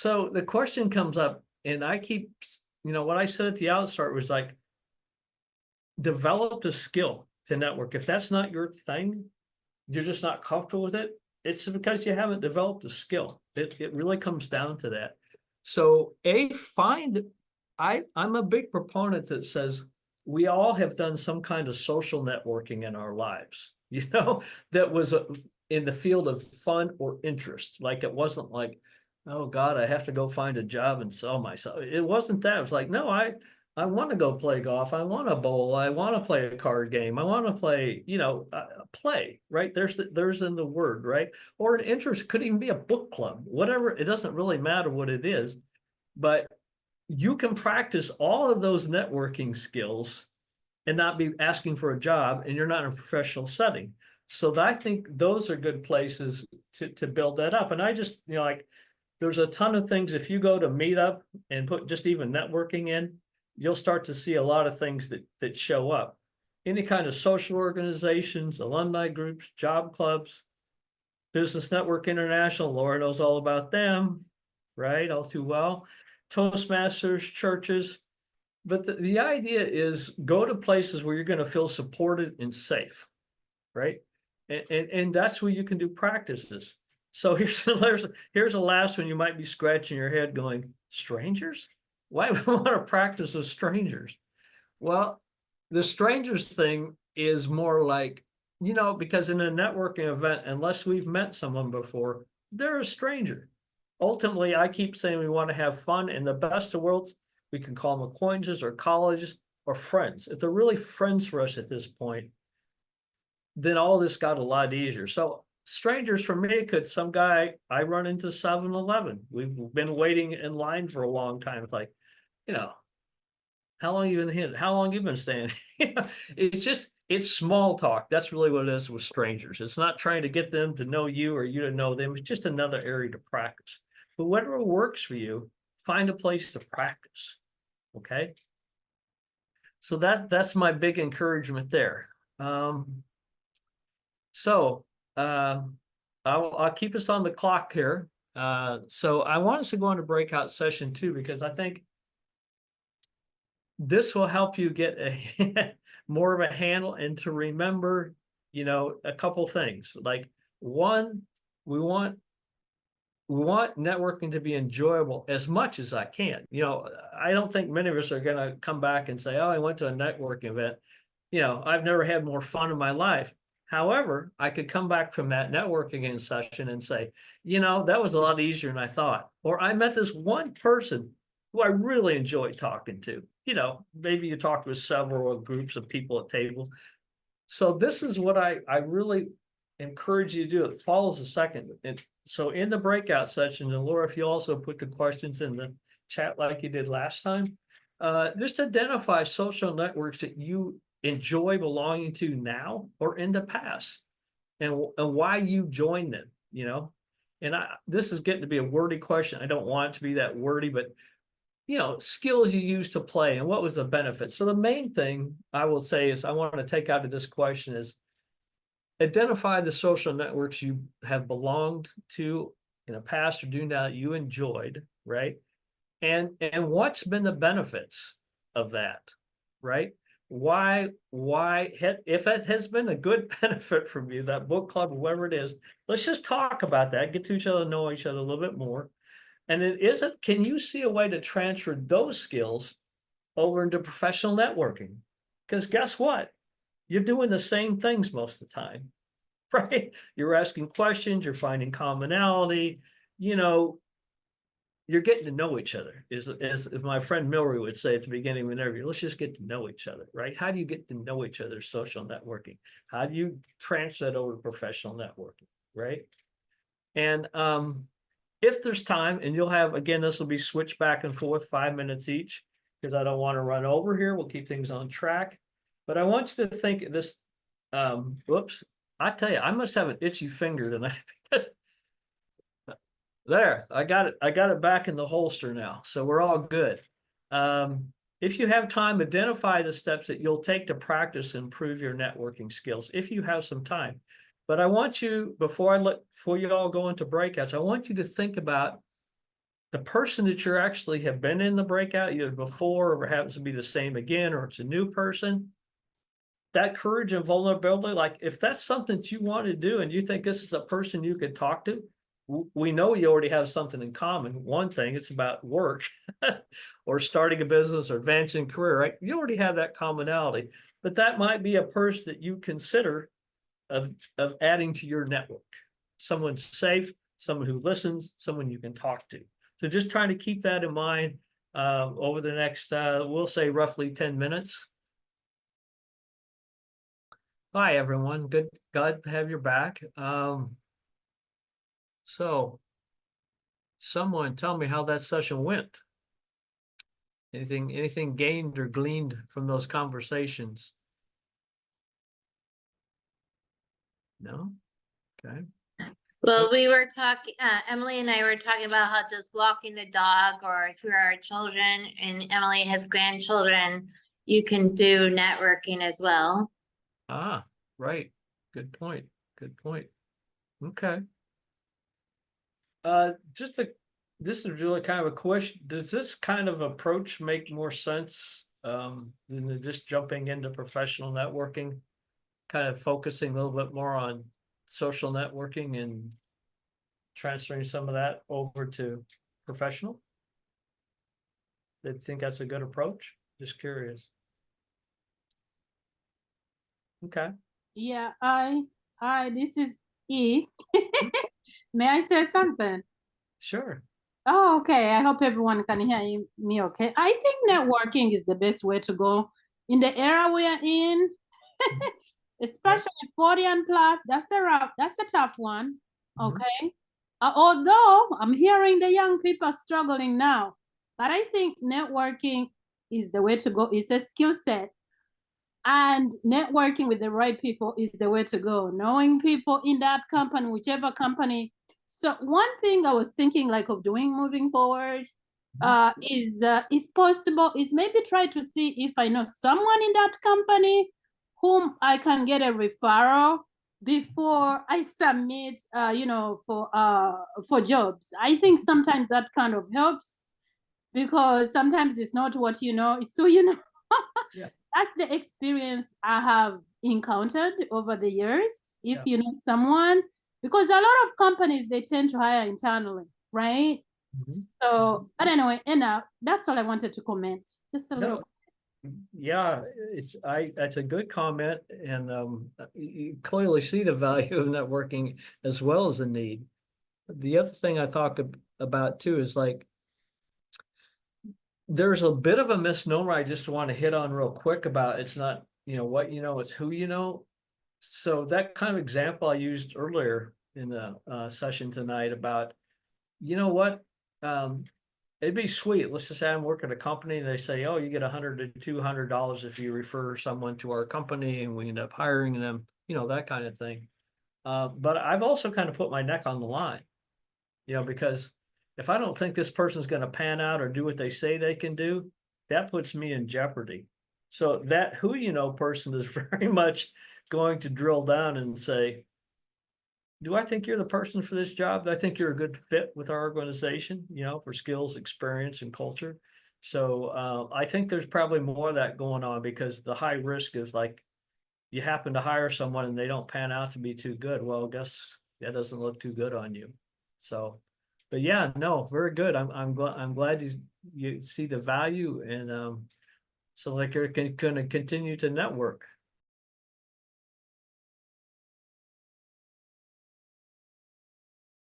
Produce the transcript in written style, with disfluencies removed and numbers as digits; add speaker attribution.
Speaker 1: So the question comes up, and I keep, what I said at the outstart was like, develop the skill to network. If that's not your thing, you're just not comfortable with it, it's because you haven't developed a skill. It really comes down to that. So I'm a big proponent that says we all have done some kind of social networking in our lives, that was in the field of fun or interest. Like it wasn't like, oh God, I have to go find a job and sell myself. It wasn't that. It was like, no, I want to go play golf. I want to bowl. I want to play a card game. I want to play, play, right? There's in the word, right? Or an interest could even be a book club, whatever. It doesn't really matter what it is, but you can practice all of those networking skills and not be asking for a job, and you're not in a professional setting. So I think those are good places to build that up. And I just, like, there's a ton of things. If you go to Meetup and put just even networking in, you'll start to see a lot of things that show up. Any kind of social organizations, alumni groups, job clubs, Business Network International, Laura knows all about them, right? All too well. Toastmasters, churches. But the idea is go to places where you're going to feel supported and safe, right? And that's where you can do practices. So here's the last one. You might be scratching your head going, strangers? Why would we want to practice with strangers? Well, the strangers thing is more like, because in a networking event, unless we've met someone before, they're a stranger. Ultimately, I keep saying we want to have fun. In the best of worlds, we can call them acquaintances or colleges or friends. If they're really friends for us at this point, then all this got a lot easier. So strangers for me could some guy I run into 7-Eleven. We've been waiting in line for a long time. It's like, how long you been here? How long you been staying? It's small talk. That's really what it is with strangers. It's not trying to get them to know you or you to know them. It's just another area to practice. But whatever works for you, find a place to practice. Okay. So that's my big encouragement there. I'll keep us on the clock here. So I want us to go into breakout session 2, because I think this will help you get a more of a handle and to remember, a couple things. Like, one, we want networking to be enjoyable as much as I can. I don't think many of us are going to come back and say, oh, I went to a networking event. I've never had more fun in my life. However, I could come back from that networking session and say, that was a lot easier than I thought. Or I met this one person who I really enjoyed talking to. Maybe you talked with several groups of people at tables. So this is what I really encourage you to do. It follows the second. And so in the breakout session, and Laura, if you also put the questions in the chat like you did last time, just identify social networks that you enjoy belonging to now or in the past, and why you joined them, and this is getting to be a wordy question. I don't want it to be that wordy, but skills you use to play and what was the benefit. So the main thing I will say is I want to take out of this question is identify the social networks you have belonged to in the past or do now that you enjoyed, right? And what's been the benefits of that, right? Why if it has been a good benefit from you, that book club, whatever it is, let's just talk about that, get to each other, know each other a little bit more. And then can you see a way to transfer those skills over into professional networking? Because guess what? You're doing the same things most of the time, right? You're asking questions, you're finding commonality, you're getting to know each other. As my friend Milry would say at the beginning of an interview, let's just get to know each other, right? How do you get to know each other? Social networking. How do you transfer that over to professional networking, right? And if there's time, and you'll have, again, this will be switched back and forth 5 minutes each, because I don't want to run over here. We'll keep things on track. But I want you to think this, whoops, I tell you, I must have an itchy finger tonight. There, I got it back in the holster now. So we're all good. If you have time, identify the steps that you'll take to practice and improve your networking skills, if you have some time. But I want you, before you all go into breakouts, I want you to think about the person that you're actually have been in the breakout either before or happens to be the same again, or it's a new person, that courage and vulnerability, like if that's something that you want to do and you think this is a person you could talk to, we know you already have something in common. One thing, it's about work or starting a business or advancing career, right? You already have that commonality, but that might be a person that you consider of adding to your network. Someone safe, someone who listens, someone you can talk to. So just trying to keep that in mind over the next, we'll say roughly 10 minutes. Hi, everyone. Good, glad to have you back. So someone tell me how that session went. Anything gained or gleaned from those conversations? No? Okay.
Speaker 2: Well, we were talking, Emily and I were talking about how just walking the dog or through our children, and Emily has grandchildren, you can do networking as well.
Speaker 1: Ah, right. Good point. Good point. Okay. This is really kind of a question. Does this kind of approach make more sense than just jumping into professional networking? Kind of focusing a little bit more on social networking and transferring some of that over to professional? They think that's a good approach? Just curious. Okay,
Speaker 3: Yeah, this is E. May I say something?
Speaker 1: sure.
Speaker 3: Oh, okay. I hope everyone can hear me okay. I think networking is the best way to go in the era we are in, especially 40 and plus. That's a tough one. Okay. Although I'm hearing the young people struggling now, but I think networking is the way to go. It's a skill set. And networking with the right people is the way to go. Knowing people in that company, whichever company. So one thing I was thinking like of doing moving forward is if possible, is maybe try to see if I know someone in that company whom I can get a referral before I submit, for jobs. I think sometimes that kind of helps because sometimes it's not what you know, it's who you know.
Speaker 1: Yeah.
Speaker 3: That's the experience I have encountered over the years. If
Speaker 1: Yeah.
Speaker 3: you know someone, because a lot of companies, they tend to hire internally, right? So, but anyway, that's all I wanted to comment. Just a little.
Speaker 1: Yeah, that's a good comment, and you clearly see the value of networking as well as the need. The other thing I talk about too is like there's a bit of a misnomer I just want to hit on real quick about it's not, what you know, it's who you know. So that kind of example I used earlier in the session tonight about, you know what, it'd be sweet. Let's just say I'm working at a company and they say, oh, you get $100 to $200 if you refer someone to our company and we end up hiring them, that kind of thing. But I've also kind of put my neck on the line, because if I don't think this person's going to pan out or do what they say they can do, that puts me in jeopardy. So that who you know person is very much going to drill down and say, do I think you're the person for this job? Do I think you're a good fit with our organization, for skills, experience, and culture? So I think there's probably more of that going on because the high risk is like you happen to hire someone and they don't pan out to be too good. Well, I guess that doesn't look too good on you. So, but yeah, no, very good. I'm glad you see the value and so like you're going to continue to network.